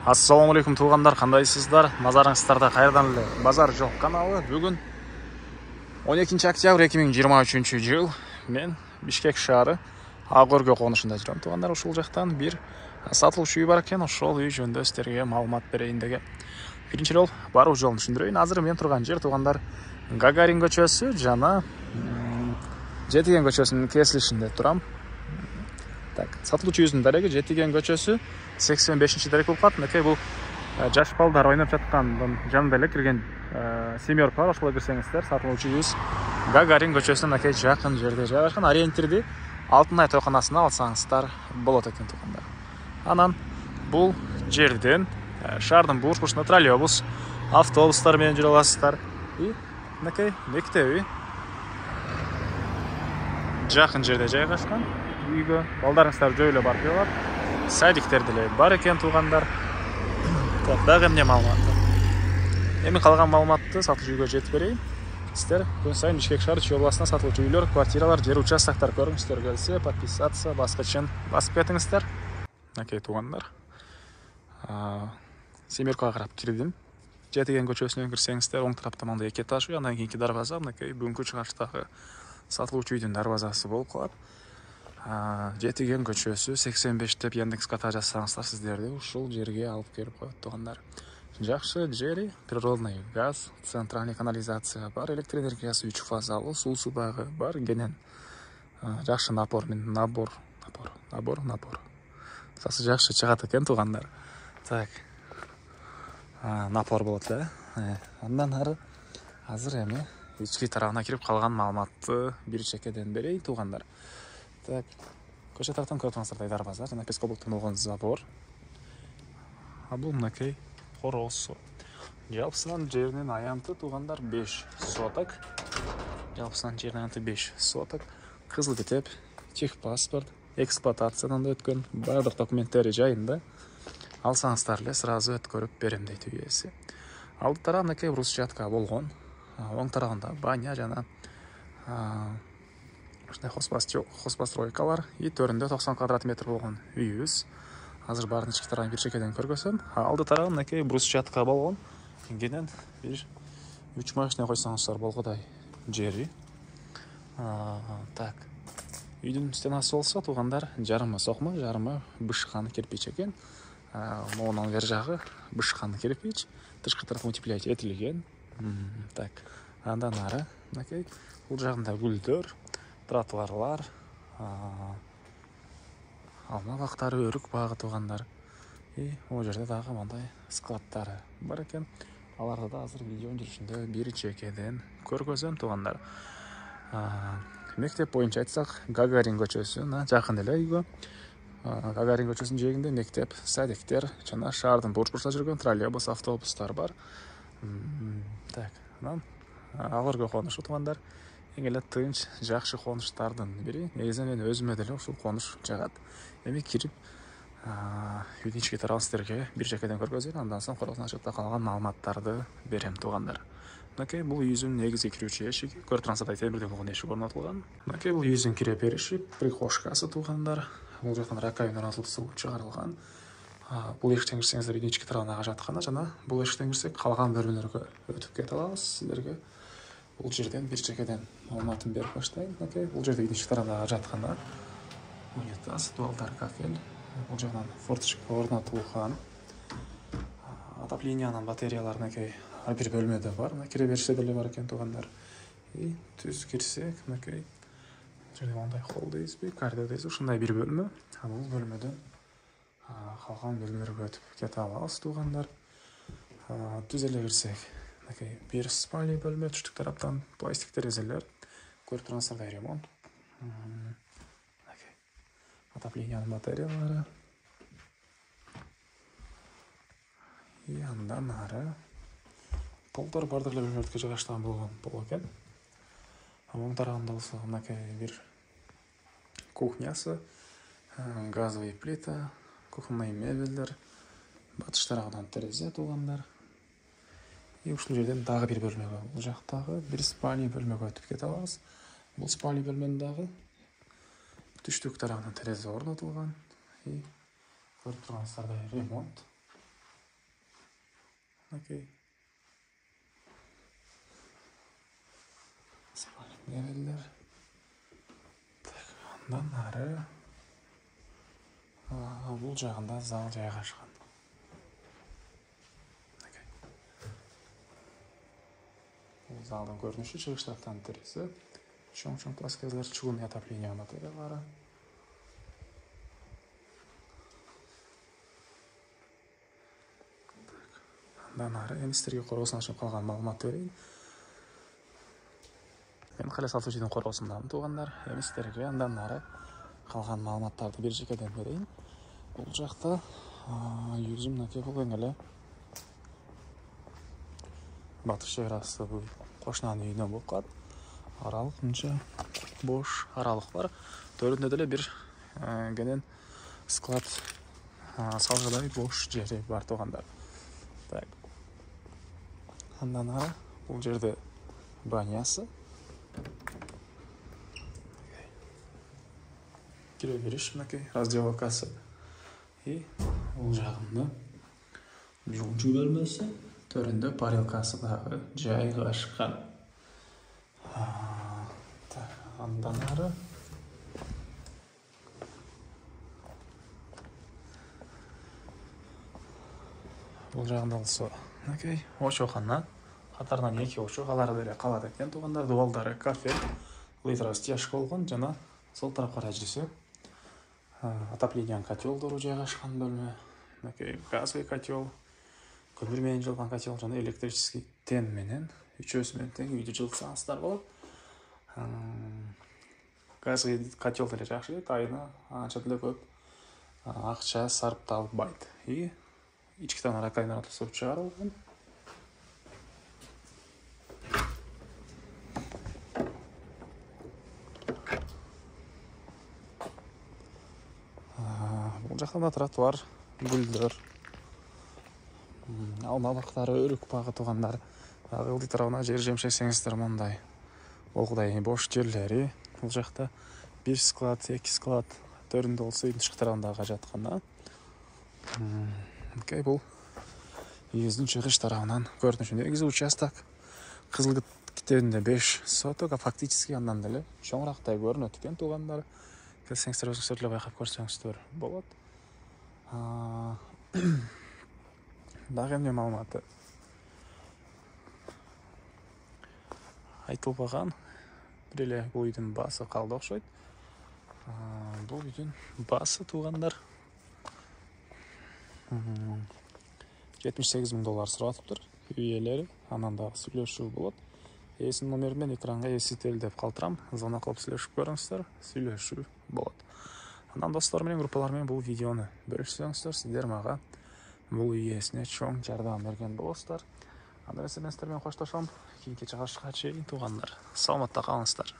Ассалаумағалейкум туғандар, қандайсыздар? Назарыңыздарда қайырдан эле Базар Жол каналы. Бүгін 12 октябрь 2023 жыл. Мен Бишкек шаары Ағөргө конушунда жүрөм. Туғандар, ушул жактан бир сатылуучу үй бар экен. Ошол үй жөнүндө сиздерге маалымат берейин деген. Биринчи жол баруу жолун түшүндүрөйүн. Азыр мен турган жер туғандар Гагарин көчөсү жана Жетиген көчөсүнүн кесилишинде турам. Так, сатылуучу үйдүн дареги Жетиген көчөсү 85-чи дарек болуп калат. Мынакей бул жаш балдар ойноп жаткандын жанында эле кирген семерка бар. Ошолго кирсеңиздер, сатылуучу үйүбүз Гагарин көчөсүнө мынакей жакын жерде жайгашкан. Ориентирди Алтынай тойканасына алсаңыздар болот экен тугандар. Анан бул жерден шаардын буш бушуна троллейбус, автобустар менен жүрө аласыздар. И мынакей мектеби жакын жерде жайгашкан. Үйгө балдарыңыздар жөө эле барып келет. Садиктер деле бар экен тугандар. Дагы эмне маалымат? Эми калган маалыматты сатылуучу үйгө жетип берейин. Сиздер күн сайын Бишкек шаары Чүй областына сатылуучу үйлөр, квартиралар, жер участоктор көрүңүздөр келсе, подписаться, баскычын басып кетиңиздер. Мынакей тугандар. Семеркага карап кирдим. Жетиген көчөсүнөн кирсеңиздер, оң тарапта мындай 2 этаж үй, андан кийинки дарбаза мынакей бүгүнкү чыгыштагы сатылуучу үйдүн дарбазасы болуп калат. Жетиген көчөсү 85 деп Яндекс ката жазсаңыздар сиздерди ушул жерге алып келип коет тугандар. Жакшы жери, природный газ, центральный канализация бар, электр энергиясы 3 фазалуу, суусу дагы бар, кенен жакшы напор. Сасы жакшы чыгат экен тугандар. Так. Напор болот эле. Андан ары азыр эми ички тарабына кирип калган маалыматты бир чекеден берейин тугандар. Так, көчө тартан көрүп турсаңыздар дарбаза жана пескоблуктан болгон забор. Бул мынакей коросу. Жалпысынан жеринин аянты тугандар 5 соток. Кызыл китеп, техпаспорт, эксплуатациядан өткөн, бардык документтери жайында. Алсаңыздар эле сразу өткөрүп берем дейт үй ээси. Алды тарап мынакей брусчатка болгон. Оң тарабында баня жана хозпостройкалар. И төрүндө 90 квадрат метр болгон үйүбүз. Азыр баарын ички тарабын бир чекеден көргөзөм. Алды тарабы мынакей брусчатка болгон. Кенен бир 3 машина койсоңуздар болгодай жери. Так. Үйдүн стенасы болсо тугандар жарымы сокма, жарымы бышкан кирпич экен. Монун бер жагы бышкан кирпич, тышкы тарапы утеплять этилген. Так. Андан ары мынакей бул жагында гүлдөр, тротуарлар, алма бактары, өрүк багы тугандар. И ол жерде дагы мындай складдары бар экен. Аларды да азыр видеонун жүрүшүндө бир чекеден көргөзөм тугандар. Мектеп боюнча айтсак, Гагарин көчөсүнө жакын эле үйгө. Гагарин көчөсүнүн жээгинде мектеп, садиктер жана шаардын буш-бушта жүргөн троллейбус, автобустар бар. Так, анан Ағөргө конушу тугандар эң эле тынч, жакшы конуштардын бири. Негизинен мен өзүмө деле ушул конуш жагат. Эми кирип үйдүн ички тарабын сиздерге бир чекеден көргөзөйүн, андан соң корозун ачыкта калган маалыматтарды берем тугандар. Мынакей бул үйүбүздүн негизги кирүүчү эшиги, көрүп турсаңыздар темирден болгон эшик орнотулган. Мынакей бул үйүбүздүн кире бериши, прихожкасы тугандар. Бул жактан раковина орнотулуп чыгарылган. Бул эшиктен кирсеңиздер үйдүн ички тарабына ажаткана жана бул эшиктен кирсек калган бөлмөлөргө өтүп кете алабыз. Сиздерге бул жерден бир чекеден маалыматын берип баштайын. Мынакей бул жерде үйдүн ички тарабына ажаткана. Унитаз, туалдар, кафель. Бул жактан форточка орнотулган. Отоплениянын батареялары мынакей ар бир бөлмөдө бар. Мына кире бериште деле бар экен тугандар. И түз кирсек, мынакей жерде мындай холл дейбизби, коридор дейбизби, ушундай бир бөлмө. Бул бөлмөдөн калган бөлмөлөргө өтүп кете алабыз тугандар. Түз эле кирсек, мынакей бир спальный бөлмө, түштүк тараптан пластик терезелер. Көрүп турсаңыздар ремонт. Мынакей отоплениянын батареялары. И андан ары полдор бардык эле бөлмөлөргө жайгаштырган болгон пол экен. Оң тарабында болсо мынакей бир кухнясы, газовый плита, кухонный мебелдер, батыш тарабынан терезе тугандар. И ушул жерден дагы бир бөлмөгө, бул жактагы бир спальный бөлмөгө өтүп кете алабыз. Бул спальный бөлмөнүн дагы түштүк тарабынан терезе орнотулган. И көрүп турганыңыздардай ремонт. Окей. Спальник берелер. Так, андан ары бул жагында зал жайгашкан. Бул залдын көрүнүшү чыгыш жактан терезе. Чоң-чоң плоскойлар, чугунный отопление материалдары. Андан ары эми сиздерге коргоосун ачып калган маалымат берейин. Мен кале сатуучунун коргоосундамын туугандар. Эми сиздерге андан ары калган маалыматтарды бир жекеден берейин. Бул жакта жүзүм мынакей бул эң эле батыш чек арасы кошунанын үйүнө болуп калат. Аралык мынча бош аралык бар. Төрүндө деле бир кенен склад салгыдай бош жери бар туугандар. Так. Андан ары бул жерде банясы. Кире бериш мынакей раздевалкасы. И бул жагында жуучу бөлмөсү, төрүндө парилкасы дагы жайгашкан. Андан ары бул жагында болсо мынакей очокана, катарынан 2 очок, алар деле калат экен туугандар. Дубалдары кафе, литра стяжка болгон жана сол тарапка карай жүрсө отопление котелдору жайгашкан бөлмө. Мынакей газовый котел, көмүр менен жылган котел жана электрический тен менен үчөөсү менен тең үйдү жылытсаңыздар болот. Газовый котел деле жакшы дейт, айына анча деле көп акча сарпталбайт. И ичкиден ракайнага тосуп чыгарылган. Бул жакта тротуар, гүлдөр, алма бактары, өрүк багы туугандар. Ылдый тарабына жер жемшексеңиздер мындай болгудай бош жерлери. Бул жакта 1 склад, 2 склад, төрүндө болсо үйдүн тышкы тарабындагы жатканда. Окей, бул үйүбүздүн чыгыш тарабынан көрүнүшү. Негизи участок Кызыл китебинде 5 соток, фактически андан деле чоңурактай көрүнөт экен туугандар. Келсеңиздер өзүңүздөр деле байкап көрсөңүздөр болот. Дагы эмне маалыматы айтылбаган. Бир эле бул үйдүн баасы калды окшойт. Бул үйдүн баасы туугандар $78,000 сурап атыптыр үй ээлери. Анан дагы сүйлөшүү болот. Ээсинин номери менен экранга эсител деп калтырам. Звонок кылып сүйлөшүп көрүңүздөр, сүйлөшүү болот. Анан достор менен, группалар менен бул видеону бөлүшсөңүздөр, сиздер мага бул үй ээсине чоң жардам берген болосуздар. Анда эмесе мен сиздер менен коштошом. Кийинки чыгарышка чейин туугандар, саламатта калыңыздар.